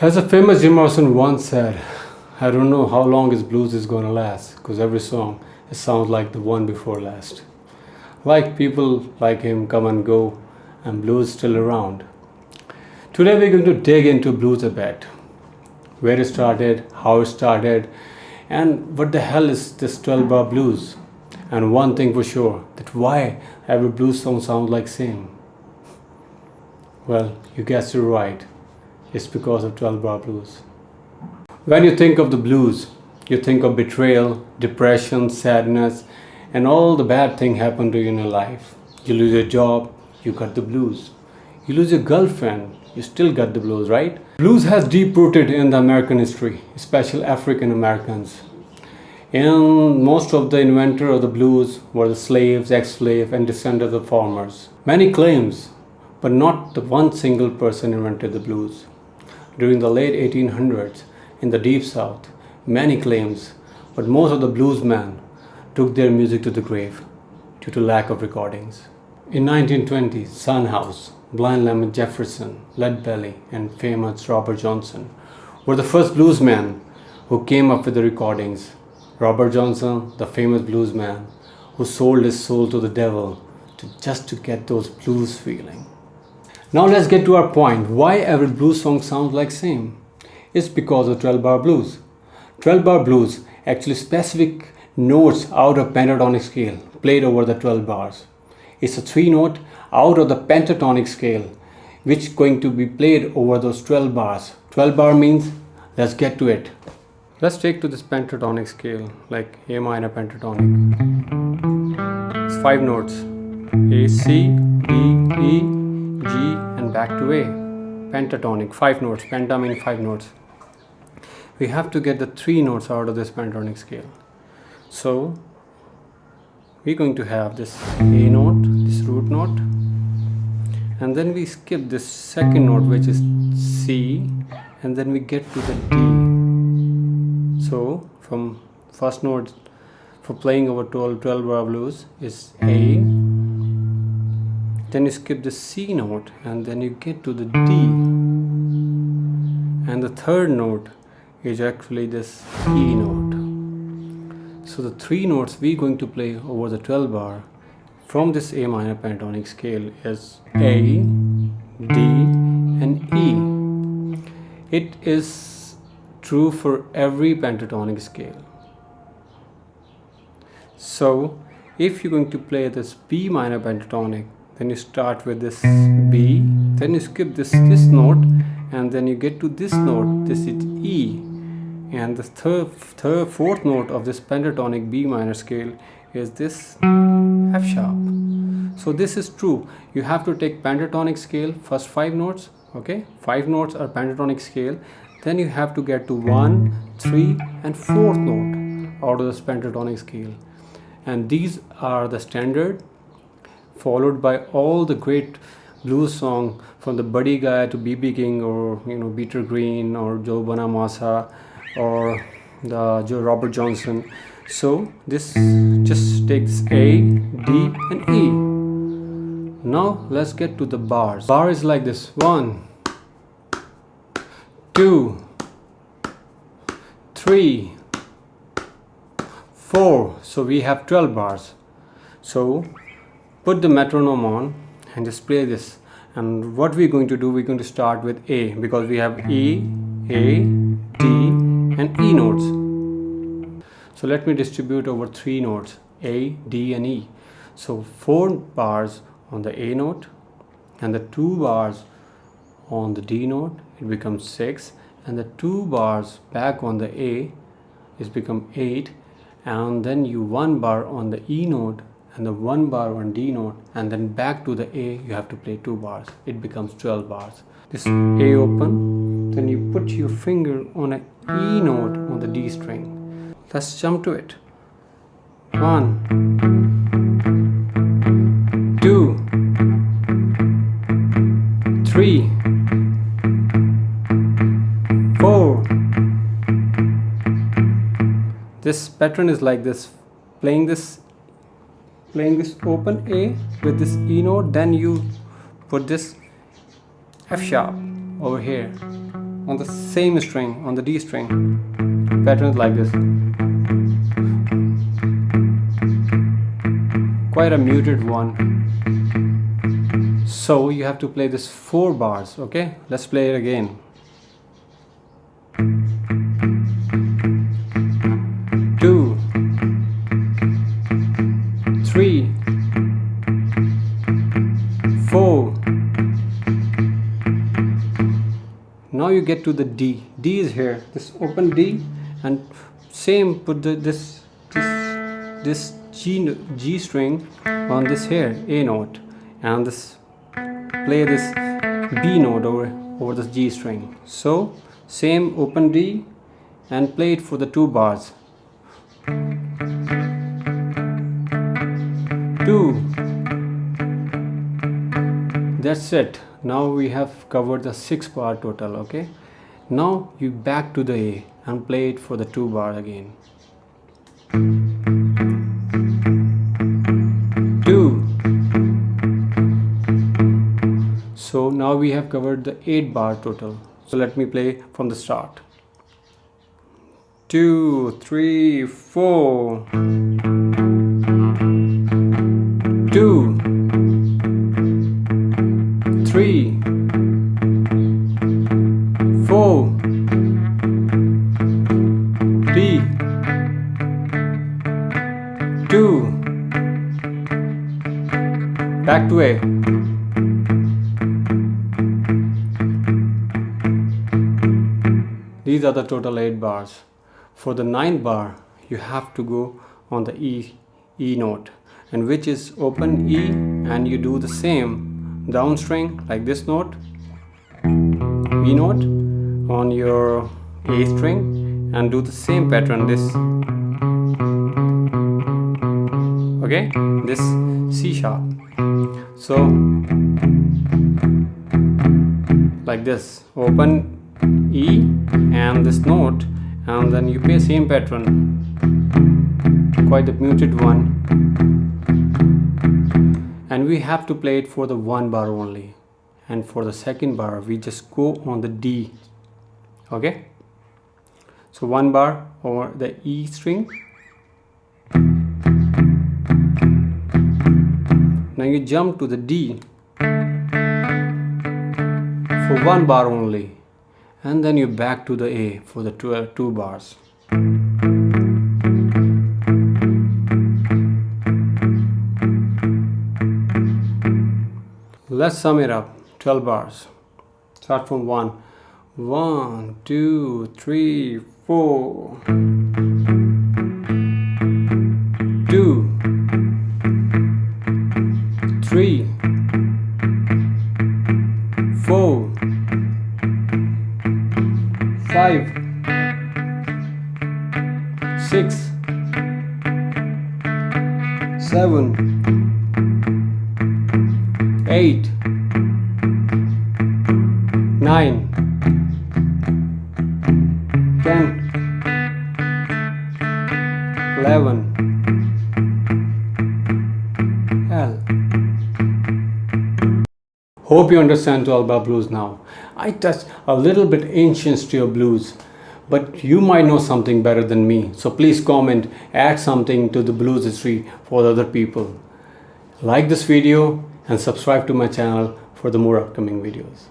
As a famous Jim Morrison once said, I don't know how long his blues is gonna last, because every song it sounds like the one before last. Like people like him come and go, and blues still around. Today we're going to dig into blues a bit. Where it started, how it started, and what the hell is this 12-bar blues? And one thing for sure, that why every blues song sounds like same. Well, you guessed it right. It's because of 12-bar blues. When you think of the blues, you think of betrayal, depression, sadness, and all the bad things happen to you in your life. You lose your job, you got the blues. You lose your girlfriend, you still got the blues, right? Blues has deep rooted in the American history, especially African Americans. And most of the inventor of the blues were the slaves, ex-slave, and descendants of farmers. Many claims, but not the one single person invented the blues. During the late 1800s, in the Deep South, many claims, but most of the bluesmen took their music to the grave due to lack of recordings. In 1920, Son House, Blind Lemon Jefferson, Lead Belly, and famous Robert Johnson were the first bluesmen who came up with the recordings. Robert Johnson, the famous bluesman, who sold his soul to the devil just to get those blues feeling. Now let's get to our point. Why every blues song sounds like same? It's because of 12-bar blues. 12-bar blues actually specific notes out of pentatonic scale played over the 12 bars. It's a 3-note out of the pentatonic scale which going to be played over those 12 bars. 12 bar means, let's get to it. Let's take to this pentatonic scale like A minor pentatonic. It's 5 notes. A, C, D, E, G and back to A. Pentatonic, 5 notes. Penta means 5 notes. We have to get the 3 notes out of this pentatonic scale. So we're going to have this A note, this root note, and then we skip this second note which is C, and then we get to the D. So from first note for playing over 12-bar blues is A, then you skip the C note and then you get to the D, and the third note is actually this E note. So the 3 notes we're going to play over the 12 bar from this A minor pentatonic scale is A, D and E. It is true for every pentatonic scale. So if you're going to play this B minor pentatonic, then you start with this B, then you skip this note, and then you get to this note, this is E, and the fourth note of this pentatonic B minor scale is this F sharp. So this is true. You have to take pentatonic scale, first 5 notes, okay? 5 notes are pentatonic scale, then you have to get to 1, 3 and 4th note out of this pentatonic scale. And these are the standard, followed by all the great blues song from the Buddy Guy to B.B. King, or Peter Green or Joe Bonamassa or the Robert Johnson. So this just takes A, D and E. Now let's get to the bars. Bar is like this: 1, 2, 3, 4. So we have 12 bars. So put the metronome on and just play this. And what we're going to do, we're going to start with A, because we have E, A, D and E notes. So let me distribute over 3 notes, A, D and E. So 4 bars on the A note and the 2 bars on the D note, it becomes 6, and the 2 bars back on the A is become 8, and then you 1 bar on the E note and the 1 bar on D note, and then back to the A you have to play 2 bars. It becomes 12 bars. This A open, then you put your finger on an E note on the D string. Let's jump to it. 1, 2, 3, 4. This pattern is like this: playing this open A with this E note, then you put this F sharp over here, on the same string, on the D string. Pattern is like this. Quite a muted one. So you have to play this 4 bars, okay? Let's play it again. 2, 3, 4. Now you get to the D. D is here. This open D, and same put this G string on this here A note, and this play this B note over this G string. So same open D and play it for the 2 bars. 2. That's it. Now we have covered the 6 bar total, okay? Now you back to the A and play it for the 2 bar again. 2. So now we have covered the 8 bar total. So let me play from the start. 2, 3, 4. 2, 3, 4, D, 2, back to A. These are the total 8 bars. For the 9th bar, you have to go on the E note, and which is open E, and you do the same down string like this note, E note on your A string, and do the same pattern, this, okay, this C sharp. So like this, open E and this note, and then you play same pattern, quite a muted one, and we have to play it for the 1 bar only, and for the 2nd bar we just go on the D, okay? So 1 bar over the E string. Now you jump to the D for 1 bar only, and then you back to the A for the 2 bars. Let's sum it up. 12 bars. Start from 1. 1, 2, 3, 4. 2, 3, 4, 5, 6, 7, 8, 9, 10, 11, L. Hope you understand 12 bar blues now. I touched a little bit ancient style blues, but you might know something better than me. So please comment, add something to the blues history for other people. Like this video and subscribe to my channel for the more upcoming videos.